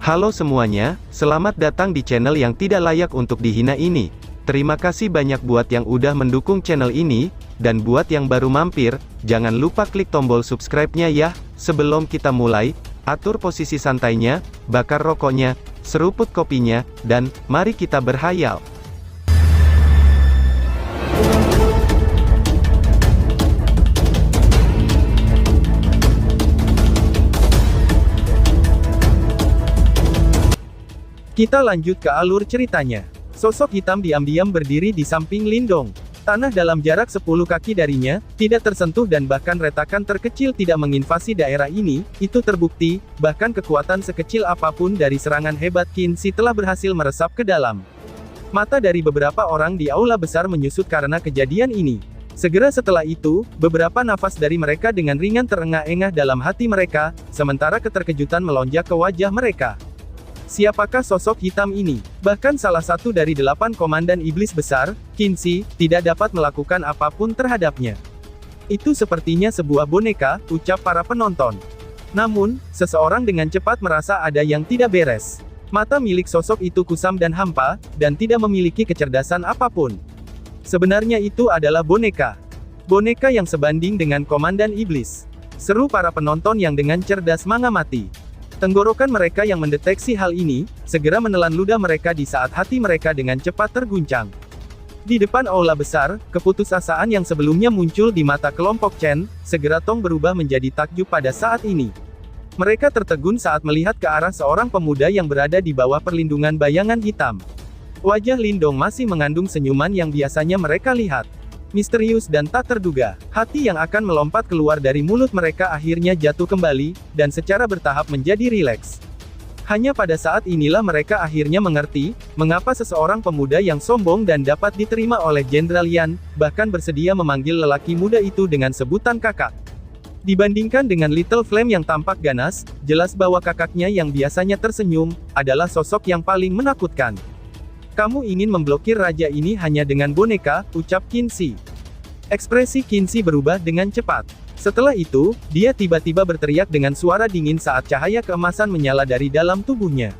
Halo semuanya, selamat datang di channel yang tidak layak untuk dihina ini. Terima kasih banyak buat yang udah mendukung channel ini, dan buat yang baru mampir, jangan lupa klik tombol subscribe-nya ya. Sebelum kita mulai, atur posisi santainya, bakar rokoknya, seruput kopinya, dan mari kita berhayal. Kita lanjut ke alur ceritanya. Sosok hitam diam-diam berdiri di samping Lindong. Tanah dalam jarak 10 kaki darinya, tidak tersentuh dan bahkan retakan terkecil tidak menginvasi daerah ini. Itu terbukti, bahkan kekuatan sekecil apapun dari serangan hebat Qin Shi telah berhasil meresap ke dalam. Mata dari beberapa orang di aula besar menyusut karena kejadian ini. Segera setelah itu, beberapa nafas dari mereka dengan ringan terengah-engah dalam hati mereka, sementara keterkejutan melonjak ke wajah mereka. Siapakah sosok hitam ini? Bahkan salah satu dari 8 komandan iblis besar, Qin Shi, tidak dapat melakukan apapun terhadapnya. Itu sepertinya sebuah boneka, ucap para penonton. Namun, seseorang dengan cepat merasa ada yang tidak beres. Mata milik sosok itu kusam dan hampa, dan tidak memiliki kecerdasan apapun. Sebenarnya itu adalah boneka. Boneka yang sebanding dengan komandan iblis. Seru para penonton yang dengan cerdas mengamati. Tenggorokan mereka yang mendeteksi hal ini, segera menelan ludah mereka di saat hati mereka dengan cepat terguncang. Di depan aula besar, keputusasaan yang sebelumnya muncul di mata kelompok Chen, segera Tong berubah menjadi takjub pada saat ini. Mereka tertegun saat melihat ke arah seorang pemuda yang berada di bawah perlindungan bayangan hitam. Wajah Lindong masih mengandung senyuman yang biasanya mereka lihat. Misterius dan tak terduga, hati yang akan melompat keluar dari mulut mereka akhirnya jatuh kembali, dan secara bertahap menjadi rileks. Hanya pada saat inilah mereka akhirnya mengerti, mengapa seseorang pemuda yang sombong dan dapat diterima oleh Jenderal Yan, bahkan bersedia memanggil lelaki muda itu dengan sebutan kakak. Dibandingkan dengan Little Flame yang tampak ganas, jelas bahwa kakaknya yang biasanya tersenyum, adalah sosok yang paling menakutkan. Kamu ingin memblokir raja ini hanya dengan boneka, ucap Qin Shi. Ekspresi Qin Shi berubah dengan cepat. Setelah itu, dia tiba-tiba berteriak dengan suara dingin saat cahaya keemasan menyala dari dalam tubuhnya.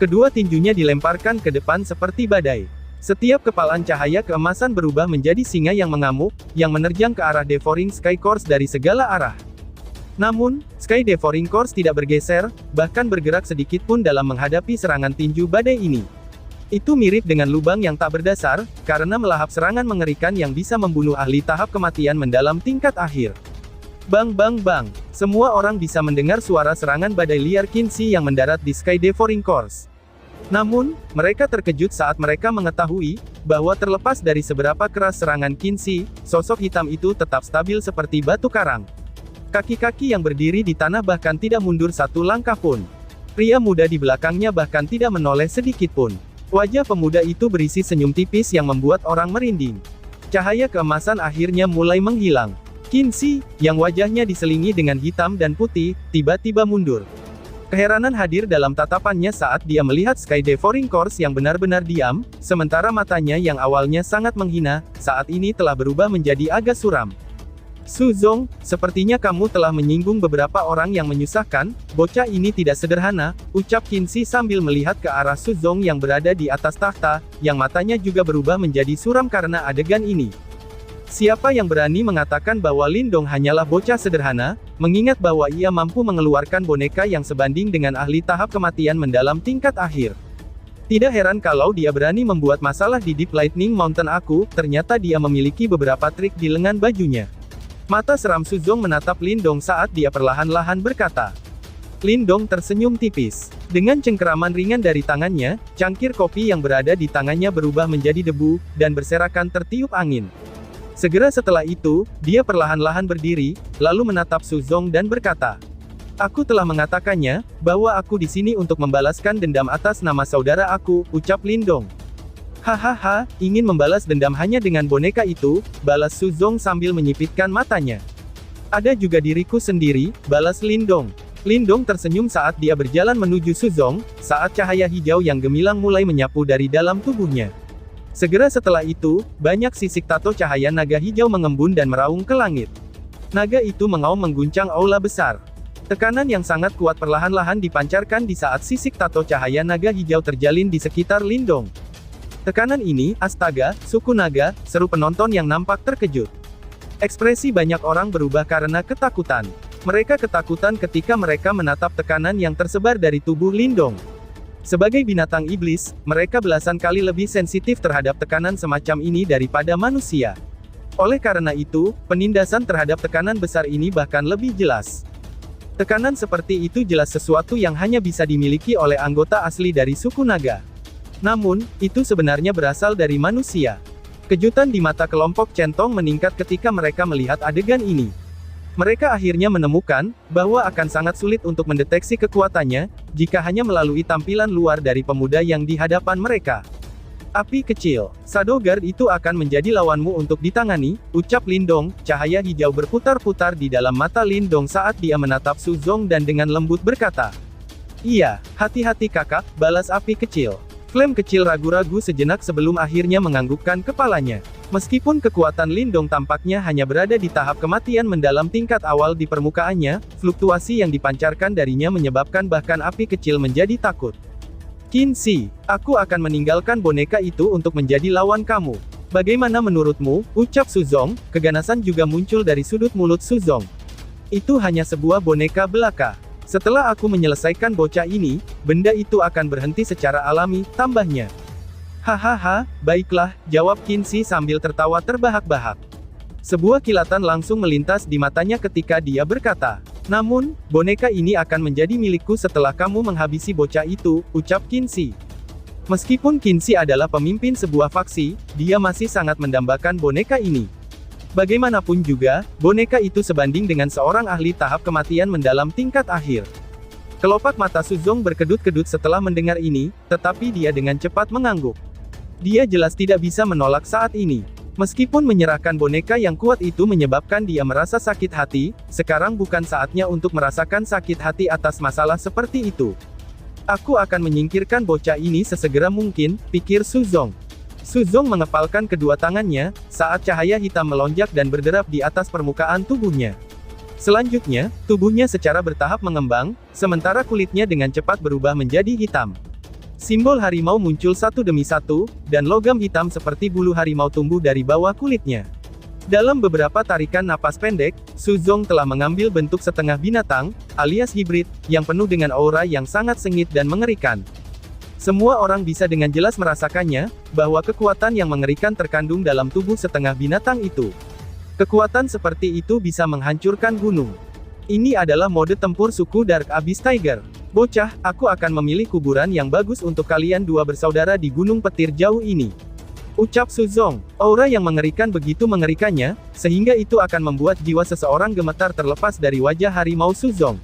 Kedua tinjunya dilemparkan ke depan seperti badai. Setiap kepalan cahaya keemasan berubah menjadi singa yang mengamuk, yang menerjang ke arah Devouring Sky Course dari segala arah. Namun, Sky Devouring Course tidak bergeser, bahkan bergerak sedikit pun dalam menghadapi serangan tinju badai ini. Itu mirip dengan lubang yang tak berdasar, karena melahap serangan mengerikan yang bisa membunuh ahli tahap kematian mendalam tingkat akhir. Bang bang bang, semua orang bisa mendengar suara serangan badai liar Qin Shi yang mendarat di Sky Devouring Course. Namun, mereka terkejut saat mereka mengetahui, bahwa terlepas dari seberapa keras serangan Qin Shi, sosok hitam itu tetap stabil seperti batu karang. Kaki-kaki yang berdiri di tanah bahkan tidak mundur satu langkah pun. Pria muda di belakangnya bahkan tidak menoleh sedikit pun. Wajah pemuda itu berisi senyum tipis yang membuat orang merinding. Cahaya keemasan akhirnya mulai menghilang. Qin Shi, yang wajahnya diselingi dengan hitam dan putih, tiba-tiba mundur. Keheranan hadir dalam tatapannya saat dia melihat Sky Devouring Course yang benar-benar diam, sementara matanya yang awalnya sangat menghina, saat ini telah berubah menjadi agak suram. Su Zong, sepertinya kamu telah menyinggung beberapa orang yang menyusahkan, bocah ini tidak sederhana, ucap Qin Shi sambil melihat ke arah Su Zong yang berada di atas tahta, yang matanya juga berubah menjadi suram karena adegan ini. Siapa yang berani mengatakan bahwa Lindong hanyalah bocah sederhana, mengingat bahwa ia mampu mengeluarkan boneka yang sebanding dengan ahli tahap kematian mendalam tingkat akhir. Tidak heran kalau dia berani membuat masalah di Deep Lightning Mountain aku, ternyata dia memiliki beberapa trik di lengan bajunya. Mata seram Su Zong menatap Lindong saat dia perlahan-lahan berkata. Lindong tersenyum tipis. Dengan cengkeraman ringan dari tangannya, cangkir kopi yang berada di tangannya berubah menjadi debu, dan berserakan tertiup angin. Segera setelah itu, dia perlahan-lahan berdiri, lalu menatap Su Zong dan berkata. Aku telah mengatakannya, bahwa aku di sini untuk membalaskan dendam atas nama saudara aku, ucap Lindong. Hahaha, ingin membalas dendam hanya dengan boneka itu, balas Su Zong sambil menyipitkan matanya. Ada juga diriku sendiri, balas Lindong. Lindong tersenyum saat dia berjalan menuju Su Zong, saat cahaya hijau yang gemilang mulai menyapu dari dalam tubuhnya. Segera setelah itu, banyak sisik tato cahaya naga hijau mengembun dan meraung ke langit. Naga itu mengaum mengguncang aula besar. Tekanan yang sangat kuat perlahan-lahan dipancarkan di saat sisik tato cahaya naga hijau terjalin di sekitar Lindong. Tekanan ini, astaga, suku naga, seru penonton yang nampak terkejut. Ekspresi banyak orang berubah karena ketakutan. Mereka ketakutan ketika mereka menatap tekanan yang tersebar dari tubuh Lindong. Sebagai binatang iblis, mereka belasan kali lebih sensitif terhadap tekanan semacam ini daripada manusia. Oleh karena itu, penindasan terhadap tekanan besar ini bahkan lebih jelas. Tekanan seperti itu jelas sesuatu yang hanya bisa dimiliki oleh anggota asli dari suku naga. Namun, itu sebenarnya berasal dari manusia. Kejutan di mata kelompok centong meningkat ketika mereka melihat adegan ini. Mereka akhirnya menemukan bahwa akan sangat sulit untuk mendeteksi kekuatannya jika hanya melalui tampilan luar dari pemuda yang di hadapan mereka. Api kecil, Shadow Guard itu akan menjadi lawanmu untuk ditangani, ucap Lindong. Cahaya hijau berputar-putar di dalam mata Lindong saat dia menatap Su Zong dan dengan lembut berkata, "Iya, hati-hati kakak," balas api kecil. Flame kecil ragu-ragu sejenak sebelum akhirnya menganggukkan kepalanya. Meskipun kekuatan Lindong tampaknya hanya berada di tahap kematian mendalam tingkat awal di permukaannya, fluktuasi yang dipancarkan darinya menyebabkan bahkan api kecil menjadi takut. "Qin Shi, aku akan meninggalkan boneka itu untuk menjadi lawan kamu. Bagaimana menurutmu?" ucap Su Zong. Keganasan juga muncul dari sudut mulut Su Zong. "Itu hanya sebuah boneka belaka. Setelah aku menyelesaikan bocah ini, benda itu akan berhenti secara alami," tambahnya. "Hahaha, baiklah," jawab Qin Shi sambil tertawa terbahak-bahak. Sebuah kilatan langsung melintas di matanya ketika dia berkata, "Namun, boneka ini akan menjadi milikku setelah kamu menghabisi bocah itu," ucap Qin Shi. Meskipun Qin Shi adalah pemimpin sebuah faksi, dia masih sangat mendambakan boneka ini. Bagaimanapun juga, boneka itu sebanding dengan seorang ahli tahap kematian mendalam tingkat akhir. Kelopak mata Su Zong berkedut-kedut setelah mendengar ini, tetapi dia dengan cepat mengangguk. Dia jelas tidak bisa menolak saat ini. Meskipun menyerahkan boneka yang kuat itu menyebabkan dia merasa sakit hati, sekarang bukan saatnya untuk merasakan sakit hati atas masalah seperti itu. "Aku akan menyingkirkan bocah ini sesegera mungkin," pikir Su Zong. Su Zong mengepalkan kedua tangannya, saat cahaya hitam melonjak dan berderap di atas permukaan tubuhnya. Selanjutnya, tubuhnya secara bertahap mengembang, sementara kulitnya dengan cepat berubah menjadi hitam. Simbol harimau muncul satu demi satu, dan logam hitam seperti bulu harimau tumbuh dari bawah kulitnya. Dalam beberapa tarikan napas pendek, Su Zong telah mengambil bentuk setengah binatang, alias hibrid, yang penuh dengan aura yang sangat sengit dan mengerikan. Semua orang bisa dengan jelas merasakannya, bahwa kekuatan yang mengerikan terkandung dalam tubuh setengah binatang itu. Kekuatan seperti itu bisa menghancurkan gunung. Ini adalah mode tempur suku Dark Abyss Tiger. "Bocah, aku akan memilih kuburan yang bagus untuk kalian dua bersaudara di gunung petir jauh ini," ucap Su Zong. Aura yang mengerikan begitu mengerikannya, sehingga itu akan membuat jiwa seseorang gemetar terlepas dari wajah harimau Su Zong.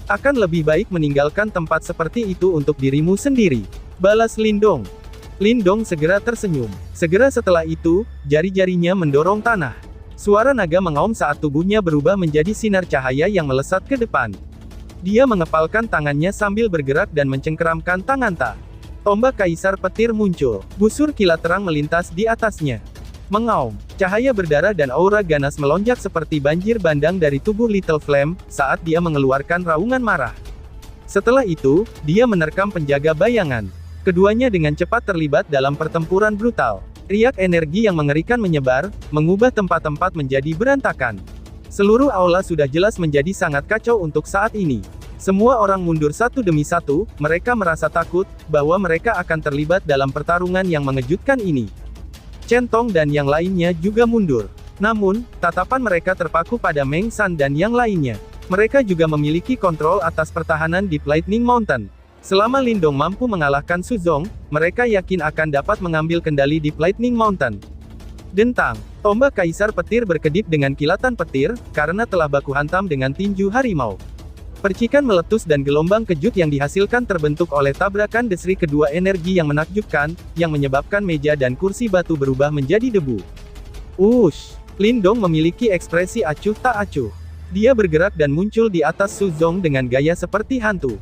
"Akan lebih baik meninggalkan tempat seperti itu untuk dirimu sendiri," balas Lindong. Lindong segera tersenyum. Segera setelah itu, jari-jarinya mendorong tanah. Suara naga mengaum saat tubuhnya berubah menjadi sinar cahaya yang melesat ke depan. Dia mengepalkan tangannya sambil bergerak dan mencengkeramkan tangan Ta. Tombak Kaisar Petir muncul. Busur kilat terang melintas di atasnya. Mengaum. Cahaya berdarah dan aura ganas melonjak seperti banjir bandang dari tubuh Little Flame, saat dia mengeluarkan raungan marah. Setelah itu, dia menerkam penjaga bayangan. Keduanya dengan cepat terlibat dalam pertempuran brutal. Riak energi yang mengerikan menyebar, mengubah tempat-tempat menjadi berantakan. Seluruh aula sudah jelas menjadi sangat kacau untuk saat ini. Semua orang mundur satu demi satu, mereka merasa takut, bahwa mereka akan terlibat dalam pertarungan yang mengejutkan ini. Centong dan yang lainnya juga mundur. Namun, tatapan mereka terpaku pada Meng San dan yang lainnya. Mereka juga memiliki kontrol atas pertahanan di Lightning Mountain. Selama Lindong mampu mengalahkan Su Zong, mereka yakin akan dapat mengambil kendali di Lightning Mountain. Dentang. Tombak Kaisar Petir berkedip dengan kilatan petir, karena telah baku hantam dengan tinju harimau. Percikan meletus dan gelombang kejut yang dihasilkan terbentuk oleh tabrakan desri kedua energi yang menakjubkan, yang menyebabkan meja dan kursi batu berubah menjadi debu. Wush! Lindong memiliki ekspresi acuh tak acuh. Dia bergerak dan muncul di atas Su Zong dengan gaya seperti hantu.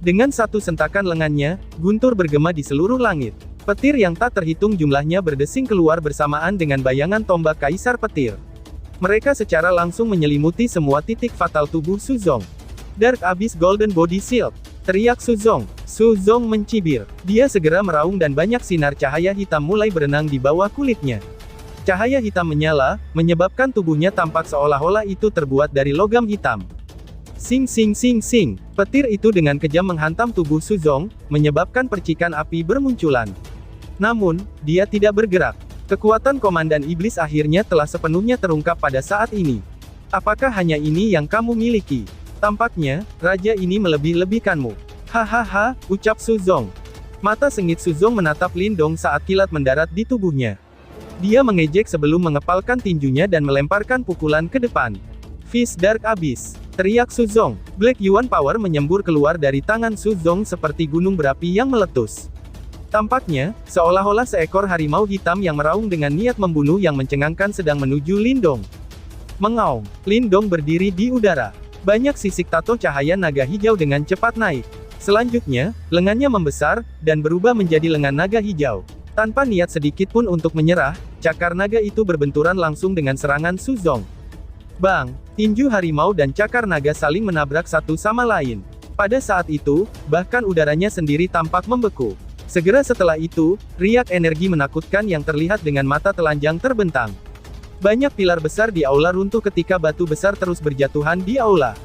Dengan satu sentakan lengannya, guntur bergema di seluruh langit. Petir yang tak terhitung jumlahnya berdesing keluar bersamaan dengan bayangan tombak Kaisar Petir. Mereka secara langsung menyelimuti semua titik fatal tubuh Su Zong. Dark Abyss Golden Body Shield, teriak Suzong. Suzong mencibir. Dia segera meraung dan banyak sinar cahaya hitam mulai berenang di bawah kulitnya. Cahaya hitam menyala, menyebabkan tubuhnya tampak seolah-olah itu terbuat dari logam hitam. Sing sing sing sing, petir itu dengan kejam menghantam tubuh Suzong, menyebabkan percikan api bermunculan. Namun, dia tidak bergerak. Kekuatan Komandan Iblis akhirnya telah sepenuhnya terungkap pada saat ini. Apakah hanya ini yang kamu miliki? Tampaknya, raja ini melebih-lebihkanmu. Hahaha, ucap Suzong. Mata sengit Suzong menatap Lindong saat kilat mendarat di tubuhnya. Dia mengejek sebelum mengepalkan tinjunya dan melemparkan pukulan ke depan. Fist Dark Abyss, teriak Suzong. Black Yuan Power menyembur keluar dari tangan Suzong seperti gunung berapi yang meletus. Tampaknya, seolah-olah seekor harimau hitam yang meraung dengan niat membunuh yang mencengangkan sedang menuju Lindong. Mengaum, Lindong berdiri di udara. Banyak sisik tato cahaya naga hijau dengan cepat naik. Selanjutnya, lengannya membesar, dan berubah menjadi lengan naga hijau. Tanpa niat sedikit pun untuk menyerah, cakar naga itu berbenturan langsung dengan serangan Suzong. Bang! Tinju harimau dan cakar naga saling menabrak satu sama lain. Pada saat itu, bahkan udaranya sendiri tampak membeku. Segera setelah itu, riak energi menakutkan yang terlihat dengan mata telanjang terbentang. Banyak pilar besar di aula runtuh ketika batu besar terus berjatuhan di aula.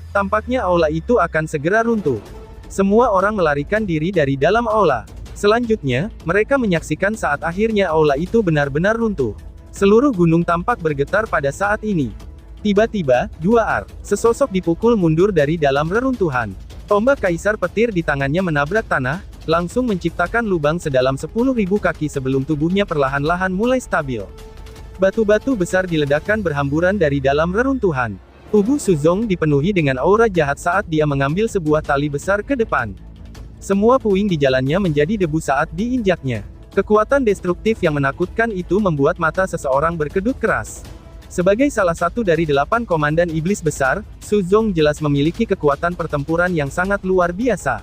Tampaknya aula itu akan segera runtuh. Semua orang melarikan diri dari dalam aula. Selanjutnya, mereka menyaksikan saat akhirnya aula itu benar-benar runtuh. Seluruh gunung tampak bergetar pada saat ini. Tiba-tiba, dua sesosok dipukul mundur dari dalam reruntuhan. Tombak kaisar petir di tangannya menabrak tanah, langsung menciptakan lubang sedalam 10.000 kaki sebelum tubuhnya perlahan-lahan mulai stabil. Batu-batu besar diledakkan berhamburan dari dalam reruntuhan. Tubuh Suzong dipenuhi dengan aura jahat saat dia mengambil sebuah tali besar ke depan. Semua puing di jalannya menjadi debu saat diinjaknya. Kekuatan destruktif yang menakutkan itu membuat mata seseorang berkedut keras. Sebagai salah satu dari 8 komandan iblis besar, Suzong jelas memiliki kekuatan pertempuran yang sangat luar biasa.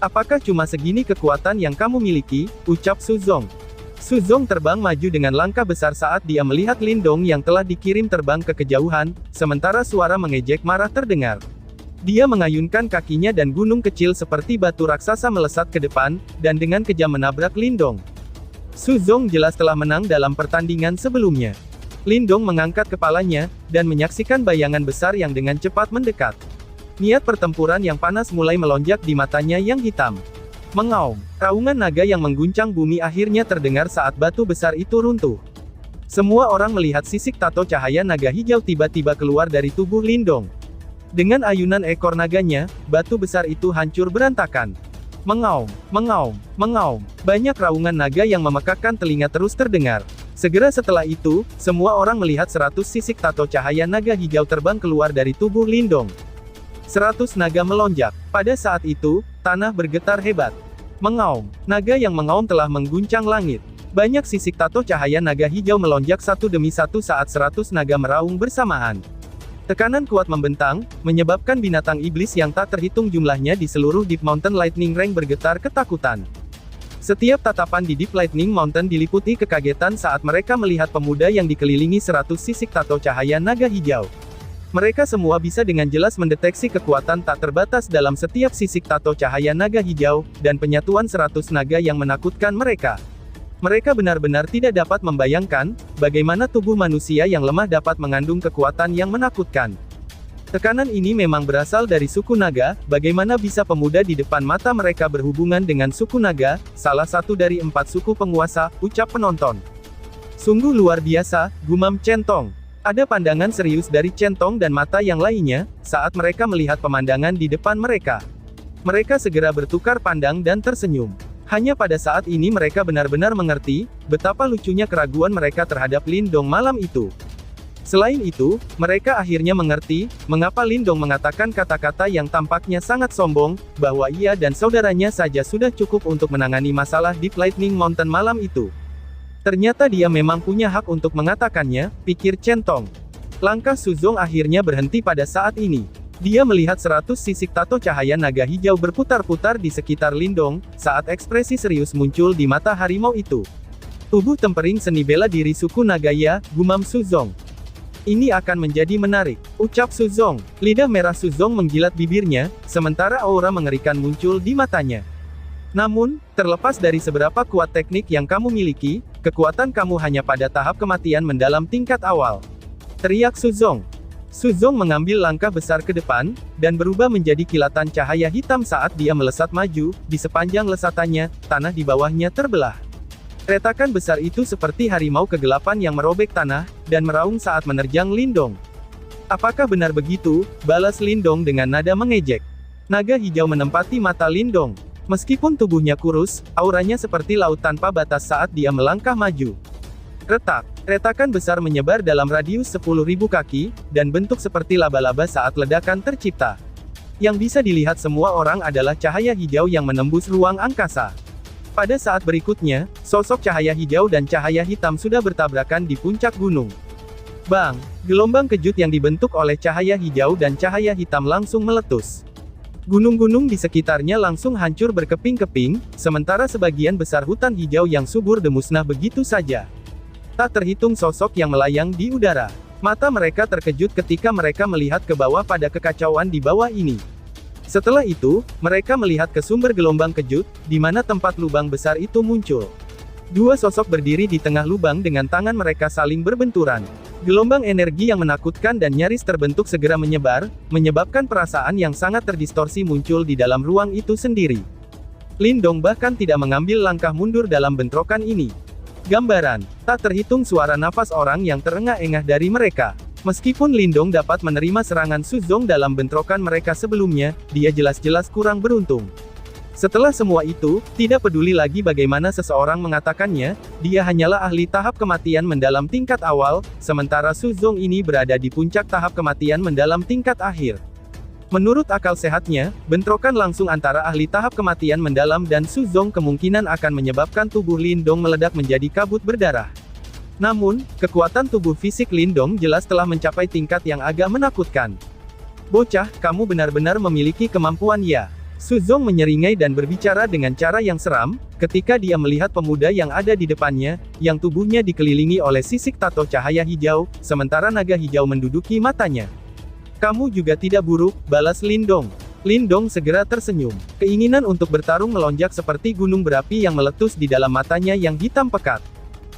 Apakah cuma segini kekuatan yang kamu miliki? Ucap Suzong. Suzong terbang maju dengan langkah besar saat dia melihat Lindong yang telah dikirim terbang ke kejauhan, sementara suara mengejek marah terdengar. Dia mengayunkan kakinya dan gunung kecil seperti batu raksasa melesat ke depan, dan dengan kejam menabrak Lindong. Suzong jelas telah menang dalam pertandingan sebelumnya. Lindong mengangkat kepalanya, dan menyaksikan bayangan besar yang dengan cepat mendekat. Niat pertempuran yang panas mulai melonjak di matanya yang hitam. Mengaum, raungan naga yang mengguncang bumi akhirnya terdengar saat batu besar itu runtuh. Semua orang melihat sisik tato cahaya naga hijau tiba-tiba keluar dari tubuh Lindong. Dengan ayunan ekor naganya, batu besar itu hancur berantakan. Mengaum, mengaum, mengaum. Banyak raungan naga yang memekakkan telinga terus terdengar. Segera setelah itu, semua orang melihat 100 sisik tato cahaya naga hijau terbang keluar dari tubuh Lindong. 100 naga melonjak. Pada saat itu, tanah bergetar hebat. Mengaum. Naga yang mengaum telah mengguncang langit. Banyak sisik tato cahaya naga hijau melonjak satu demi satu saat 100 naga meraung bersamaan. Tekanan kuat membentang, menyebabkan binatang iblis yang tak terhitung jumlahnya di seluruh Deep Mountain Lightning Range bergetar ketakutan. Setiap tatapan di Deep Lightning Mountain diliputi kekagetan saat mereka melihat pemuda yang dikelilingi 100 sisik tato cahaya naga hijau. Mereka semua bisa dengan jelas mendeteksi kekuatan tak terbatas dalam setiap sisik tato cahaya naga hijau, dan penyatuan 100 naga yang menakutkan mereka. Mereka benar-benar tidak dapat membayangkan, bagaimana tubuh manusia yang lemah dapat mengandung kekuatan yang menakutkan. Tekanan ini memang berasal dari suku naga, bagaimana bisa pemuda di depan mata mereka berhubungan dengan suku naga, salah satu dari 4 suku penguasa, ucap penonton. Sungguh luar biasa, gumam Centong. Ada pandangan serius dari Centong dan mata yang lainnya, saat mereka melihat pemandangan di depan mereka. Mereka segera bertukar pandang dan tersenyum. Hanya pada saat ini mereka benar-benar mengerti, betapa lucunya keraguan mereka terhadap Lindong malam itu. Selain itu, mereka akhirnya mengerti, mengapa Lindong mengatakan kata-kata yang tampaknya sangat sombong, bahwa ia dan saudaranya saja sudah cukup untuk menangani masalah Deep Lightning Mountain malam itu. Ternyata dia memang punya hak untuk mengatakannya, pikir Centong. Langkah Suzong akhirnya berhenti pada saat ini. Dia melihat 100 sisik tato cahaya naga hijau berputar-putar di sekitar Lindong, saat ekspresi serius muncul di mata harimau itu. Tubuh tempering seni bela diri suku Nagaya, gumam Suzong. Ini akan menjadi menarik, ucap Suzong. Lidah merah Suzong menggilat bibirnya, sementara aura mengerikan muncul di matanya. Namun, terlepas dari seberapa kuat teknik yang kamu miliki, kekuatan kamu hanya pada tahap kematian mendalam tingkat awal. Teriak Suzong. Suzong mengambil langkah besar ke depan, dan berubah menjadi kilatan cahaya hitam saat dia melesat maju, di sepanjang lesatannya, tanah di bawahnya terbelah. Retakan besar itu seperti harimau kegelapan yang merobek tanah, dan meraung saat menerjang Lindong. Apakah benar begitu? Balas Lindong dengan nada mengejek. Naga hijau menempati mata Lindong. Meskipun tubuhnya kurus, auranya seperti laut tanpa batas saat dia melangkah maju. Retak. Retakan besar menyebar dalam radius 10.000 kaki, dan bentuk seperti laba-laba saat ledakan tercipta. Yang bisa dilihat semua orang adalah cahaya hijau yang menembus ruang angkasa. Pada saat berikutnya, sosok cahaya hijau dan cahaya hitam sudah bertabrakan di puncak gunung. Bang! Gelombang kejut yang dibentuk oleh cahaya hijau dan cahaya hitam langsung meletus. Gunung-gunung di sekitarnya langsung hancur berkeping-keping, sementara sebagian besar hutan hijau yang subur musnah begitu saja. Tak terhitung sosok yang melayang di udara. Mata mereka terkejut ketika mereka melihat ke bawah pada kekacauan di bawah ini. Setelah itu, mereka melihat ke sumber gelombang kejut, di mana tempat lubang besar itu muncul. Dua sosok berdiri di tengah lubang dengan tangan mereka saling berbenturan. Gelombang energi yang menakutkan dan nyaris terbentuk segera menyebar, menyebabkan perasaan yang sangat terdistorsi muncul di dalam ruang itu sendiri. Lindong bahkan tidak mengambil langkah mundur dalam bentrokan ini. Gambaran, tak terhitung suara nafas orang yang terengah-engah dari mereka. Meskipun Lindong dapat menerima serangan Suzong dalam bentrokan mereka sebelumnya, dia jelas-jelas kurang beruntung. Setelah semua itu, tidak peduli lagi bagaimana seseorang mengatakannya, dia hanyalah ahli tahap kematian mendalam tingkat awal, sementara Suzong ini berada di puncak tahap kematian mendalam tingkat akhir. Menurut akal sehatnya, bentrokan langsung antara ahli tahap kematian mendalam dan Suzong kemungkinan akan menyebabkan tubuh Lindong meledak menjadi kabut berdarah. Namun, kekuatan tubuh fisik Lindong jelas telah mencapai tingkat yang agak menakutkan. Bocah, kamu benar-benar memiliki kemampuan ya. Suzong menyeringai dan berbicara dengan cara yang seram, ketika dia melihat pemuda yang ada di depannya, yang tubuhnya dikelilingi oleh sisik tato cahaya hijau, sementara naga hijau menduduki matanya. Kamu juga tidak buruk, balas Lindong. Lindong segera tersenyum. Keinginan untuk bertarung melonjak seperti gunung berapi yang meletus di dalam matanya yang hitam pekat.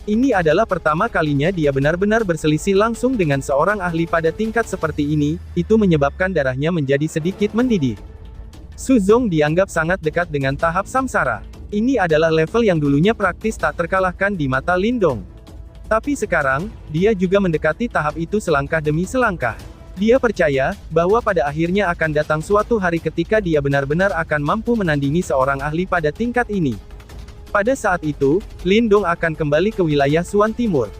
Ini adalah pertama kalinya dia benar-benar berselisih langsung dengan seorang ahli pada tingkat seperti ini, itu menyebabkan darahnya menjadi sedikit mendidih. Suzong dianggap sangat dekat dengan tahap samsara. Ini adalah level yang dulunya praktis tak terkalahkan di mata Lindong. Tapi sekarang, dia juga mendekati tahap itu selangkah demi selangkah. Dia percaya, bahwa pada akhirnya akan datang suatu hari ketika dia benar-benar akan mampu menandingi seorang ahli pada tingkat ini. Pada saat itu, Lindong akan kembali ke wilayah Suan Timur.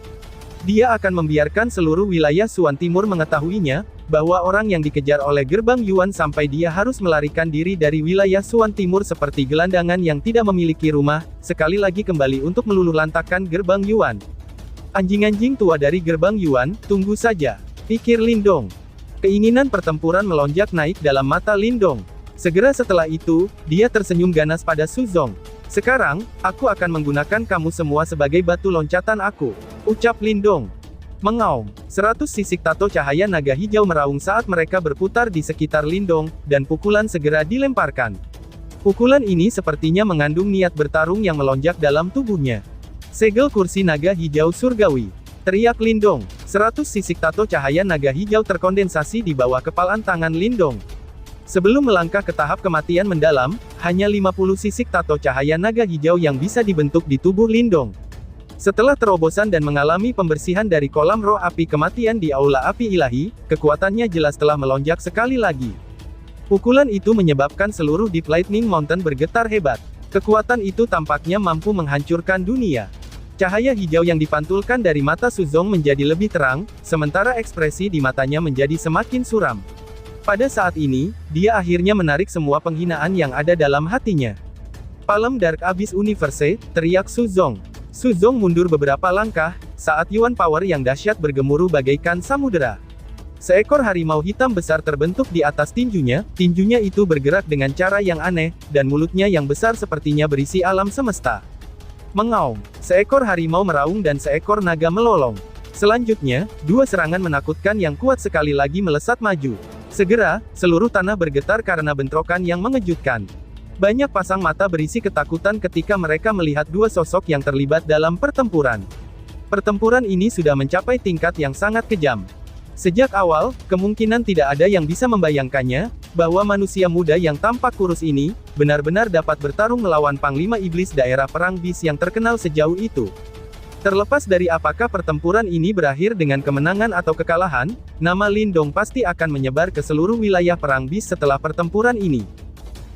Dia akan membiarkan seluruh wilayah Suan Timur mengetahuinya, bahwa orang yang dikejar oleh gerbang Yuan sampai dia harus melarikan diri dari wilayah Suan Timur seperti gelandangan yang tidak memiliki rumah, sekali lagi kembali untuk meluluhlantakkan gerbang Yuan. Anjing-anjing tua dari gerbang Yuan, tunggu saja, pikir Lindong. Keinginan pertempuran melonjak naik dalam mata Lindong. Segera setelah itu, dia tersenyum ganas pada Suzong. Sekarang, aku akan menggunakan kamu semua sebagai batu loncatan aku, ucap Lindong. Mengaum, 100 sisik tato cahaya naga hijau meraung saat mereka berputar di sekitar Lindong, dan pukulan segera dilemparkan. Pukulan ini sepertinya mengandung niat bertarung yang melonjak dalam tubuhnya. Segel kursi naga hijau surgawi, teriak Lindong. 100 sisik tato cahaya naga hijau terkondensasi di bawah kepalan tangan Lindong. Sebelum melangkah ke tahap kematian mendalam, hanya 50 sisik tato cahaya naga hijau yang bisa dibentuk di tubuh Lindong. Setelah terobosan dan mengalami pembersihan dari kolam roh api kematian di Aula Api Ilahi, kekuatannya jelas telah melonjak sekali lagi. Pukulan itu menyebabkan seluruh Deep Lightning Mountain bergetar hebat. Kekuatan itu tampaknya mampu menghancurkan dunia. Cahaya hijau yang dipantulkan dari mata Suzong menjadi lebih terang, sementara ekspresi di matanya menjadi semakin suram. Pada saat ini, dia akhirnya menarik semua penghinaan yang ada dalam hatinya. Palem Dark Abyss Universe, teriak Suzong. Suzong mundur beberapa langkah, saat Yuan Power yang dahsyat bergemuruh bagaikan samudera. Seekor harimau hitam besar terbentuk di atas tinjunya itu bergerak dengan cara yang aneh, dan mulutnya yang besar sepertinya berisi alam semesta. Mengaum, seekor harimau meraung dan seekor naga melolong. Selanjutnya, dua serangan menakutkan yang kuat sekali lagi melesat maju. Segera, seluruh tanah bergetar karena bentrokan yang mengejutkan. Banyak pasang mata berisi ketakutan ketika mereka melihat dua sosok yang terlibat dalam pertempuran. Pertempuran ini sudah mencapai tingkat yang sangat kejam. Sejak awal, kemungkinan tidak ada yang bisa membayangkannya, bahwa manusia muda yang tampak kurus ini, benar-benar dapat bertarung melawan Panglima Iblis daerah perang bis yang terkenal sejauh itu. Terlepas dari apakah pertempuran ini berakhir dengan kemenangan atau kekalahan, nama Lindong pasti akan menyebar ke seluruh wilayah perang bis setelah pertempuran ini.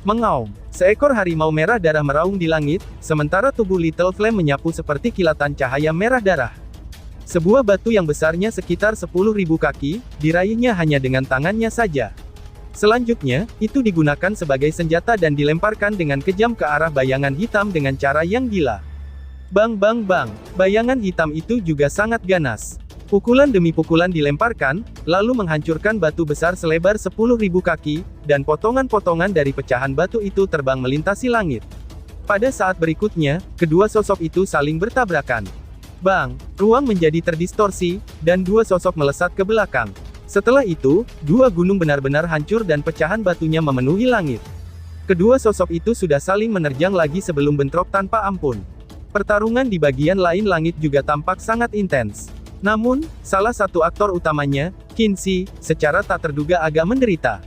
Mengaum, seekor harimau merah darah meraung di langit, sementara tubuh Little Flame menyapu seperti kilatan cahaya merah darah. Sebuah batu yang besarnya sekitar 10.000 kaki, diraihnya hanya dengan tangannya saja. Selanjutnya, itu digunakan sebagai senjata dan dilemparkan dengan kejam ke arah bayangan hitam dengan cara yang gila. Bang bang bang, bayangan hitam itu juga sangat ganas. Pukulan demi pukulan dilemparkan, lalu menghancurkan batu besar selebar 10.000 kaki, dan potongan-potongan dari pecahan batu itu terbang melintasi langit. Pada saat berikutnya, kedua sosok itu saling bertabrakan. Bang, ruang menjadi terdistorsi, dan dua sosok melesat ke belakang. Setelah itu, dua gunung benar-benar hancur dan pecahan batunya memenuhi langit. Kedua sosok itu sudah saling menerjang lagi sebelum bentrok tanpa ampun. Pertarungan di bagian lain langit juga tampak sangat intens. Namun, salah satu aktor utamanya, Quincy, secara tak terduga agak menderita.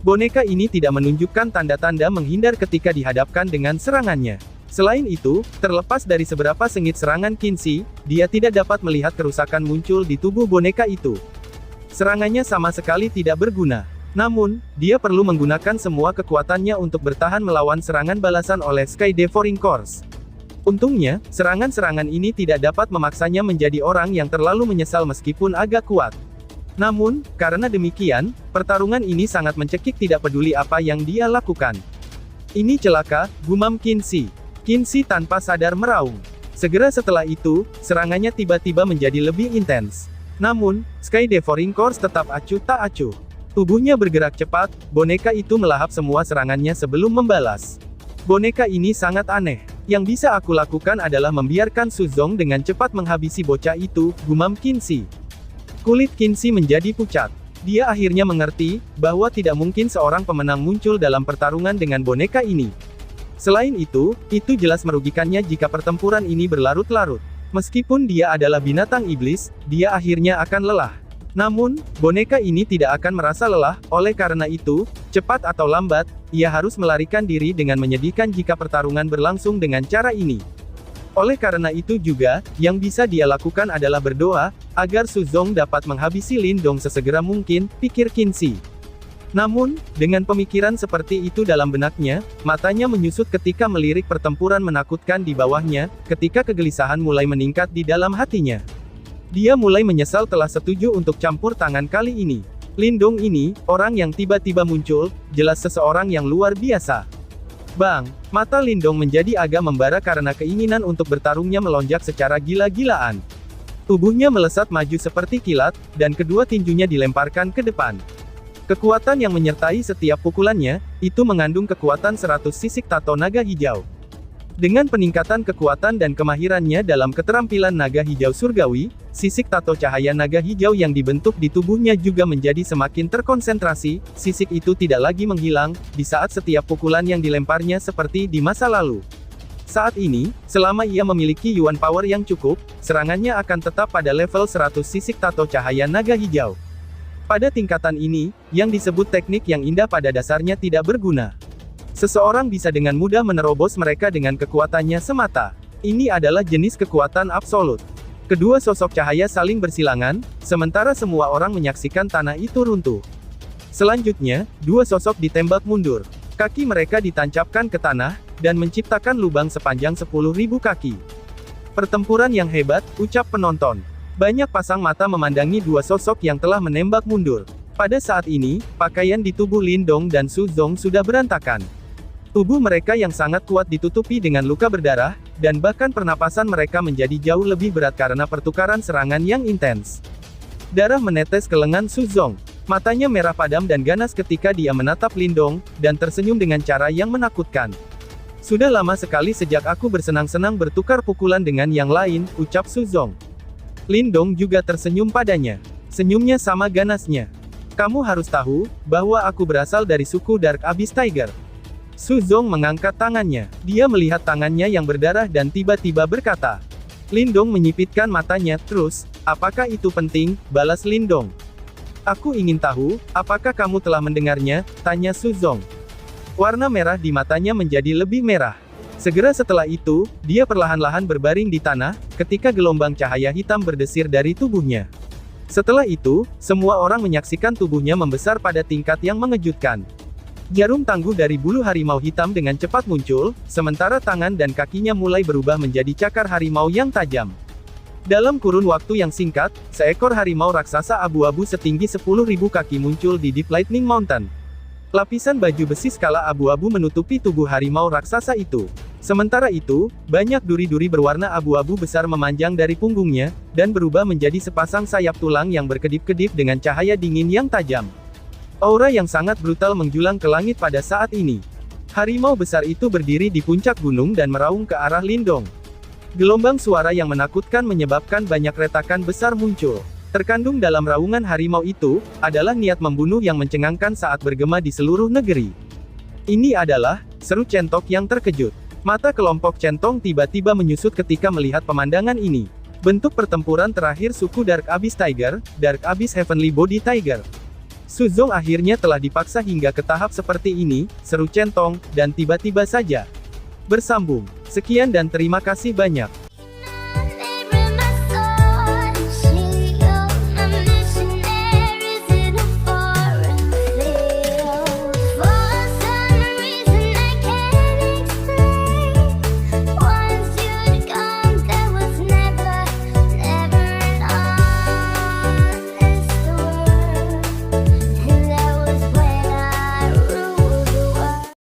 Boneka ini tidak menunjukkan tanda-tanda menghindar ketika dihadapkan dengan serangannya. Selain itu, terlepas dari seberapa sengit serangan Quincy, dia tidak dapat melihat kerusakan muncul di tubuh boneka itu. Serangannya sama sekali tidak berguna. Namun, dia perlu menggunakan semua kekuatannya untuk bertahan melawan serangan balasan oleh Sky Devouring Corps. Untungnya, serangan-serangan ini tidak dapat memaksanya menjadi orang yang terlalu menyesal meskipun agak kuat. Namun, karena demikian, pertarungan ini sangat mencekik tidak peduli apa yang dia lakukan. Ini celaka, gumam Quincy. Quincy tanpa sadar meraung. Segera setelah itu, serangannya tiba-tiba menjadi lebih intens. Namun, Sky Devouring Corps tetap acuh tak acuh. Tubuhnya bergerak cepat, boneka itu melahap semua serangannya sebelum membalas. Boneka ini sangat aneh. Yang bisa aku lakukan adalah membiarkan Suzong dengan cepat menghabisi bocah itu, gumam Quincy. Kulit Quincy menjadi pucat. Dia akhirnya mengerti, bahwa tidak mungkin seorang pemenang muncul dalam pertarungan dengan boneka ini. Selain itu jelas merugikannya jika pertempuran ini berlarut-larut. Meskipun dia adalah binatang iblis, dia akhirnya akan lelah. Namun, boneka ini tidak akan merasa lelah, oleh karena itu, cepat atau lambat, ia harus melarikan diri dengan menyedihkan jika pertarungan berlangsung dengan cara ini. Oleh karena itu juga, yang bisa dia lakukan adalah berdoa, agar Suzong dapat menghabisi Lindong sesegera mungkin, pikir Quincy. Namun, dengan pemikiran seperti itu dalam benaknya, matanya menyusut ketika melirik pertempuran menakutkan di bawahnya, ketika kegelisahan mulai meningkat di dalam hatinya. Dia mulai menyesal telah setuju untuk campur tangan kali ini. Lindong ini, orang yang tiba-tiba muncul, jelas seseorang yang luar biasa. Bang, mata Lindong menjadi agak membara karena keinginan untuk bertarungnya melonjak secara gila-gilaan. Tubuhnya melesat maju seperti kilat, dan kedua tinjunya dilemparkan ke depan. Kekuatan yang menyertai setiap pukulannya, itu mengandung kekuatan 100 sisik tato naga hijau. Dengan peningkatan kekuatan dan kemahirannya dalam keterampilan naga hijau surgawi, sisik tato cahaya naga hijau yang dibentuk di tubuhnya juga menjadi semakin terkonsentrasi, sisik itu tidak lagi menghilang, di saat setiap pukulan yang dilemparnya seperti di masa lalu. Saat ini, selama ia memiliki Yuan Power yang cukup, serangannya akan tetap pada level 100 sisik tato cahaya naga hijau. Pada tingkatan ini, yang disebut teknik yang indah pada dasarnya tidak berguna. Seseorang bisa dengan mudah menerobos mereka dengan kekuatannya semata. Ini adalah jenis kekuatan absolut. Kedua sosok cahaya saling bersilangan, sementara semua orang menyaksikan tanah itu runtuh. Selanjutnya, dua sosok ditembak mundur. Kaki mereka ditancapkan ke tanah, dan menciptakan lubang sepanjang 10.000 kaki. Pertempuran yang hebat, ucap penonton. Banyak pasang mata memandangi dua sosok yang telah menembak mundur. Pada saat ini, pakaian di tubuh Lindong dan Suzong sudah berantakan. Tubuh mereka yang sangat kuat ditutupi dengan luka berdarah, dan bahkan pernapasan mereka menjadi jauh lebih berat karena pertukaran serangan yang intens. Darah menetes ke lengan Suzong. Matanya merah padam dan ganas ketika dia menatap Lindong, dan tersenyum dengan cara yang menakutkan. Sudah lama sekali sejak aku bersenang-senang bertukar pukulan dengan yang lain, ucap Suzong. Lindong juga tersenyum padanya. Senyumnya sama ganasnya. Kamu harus tahu, bahwa aku berasal dari suku Dark Abyss Tiger. Su Zong mengangkat tangannya. Dia melihat tangannya yang berdarah dan tiba-tiba berkata. Lindong menyipitkan matanya, terus, apakah itu penting, balas Lindong. Aku ingin tahu, apakah kamu telah mendengarnya, tanya Su Zong. Warna merah di matanya menjadi lebih merah. Segera setelah itu, dia perlahan-lahan berbaring di tanah, ketika gelombang cahaya hitam berdesir dari tubuhnya. Setelah itu, semua orang menyaksikan tubuhnya membesar pada tingkat yang mengejutkan. Jarum tangguh dari bulu harimau hitam dengan cepat muncul, sementara tangan dan kakinya mulai berubah menjadi cakar harimau yang tajam. Dalam kurun waktu yang singkat, seekor harimau raksasa abu-abu setinggi 10.000 kaki muncul di Deep Lightning Mountain. Lapisan baju besi skala abu-abu menutupi tubuh harimau raksasa itu. Sementara itu, banyak duri-duri berwarna abu-abu besar memanjang dari punggungnya, dan berubah menjadi sepasang sayap tulang yang berkedip-kedip dengan cahaya dingin yang tajam. Aura yang sangat brutal menjulang ke langit pada saat ini. Harimau besar itu berdiri di puncak gunung dan meraung ke arah Lindong. Gelombang suara yang menakutkan menyebabkan banyak retakan besar muncul. Terkandung dalam raungan harimau itu, adalah niat membunuh yang mencengangkan saat bergema di seluruh negeri. Ini adalah, seru Centok yang terkejut. Mata kelompok Centong tiba-tiba menyusut ketika melihat pemandangan ini. Bentuk pertempuran terakhir suku Dark Abyss Tiger, Dark Abyss Heavenly Body Tiger. Su Zong akhirnya telah dipaksa hingga ke tahap seperti ini, seru Centong, dan tiba-tiba saja bersambung. Sekian dan terima kasih banyak.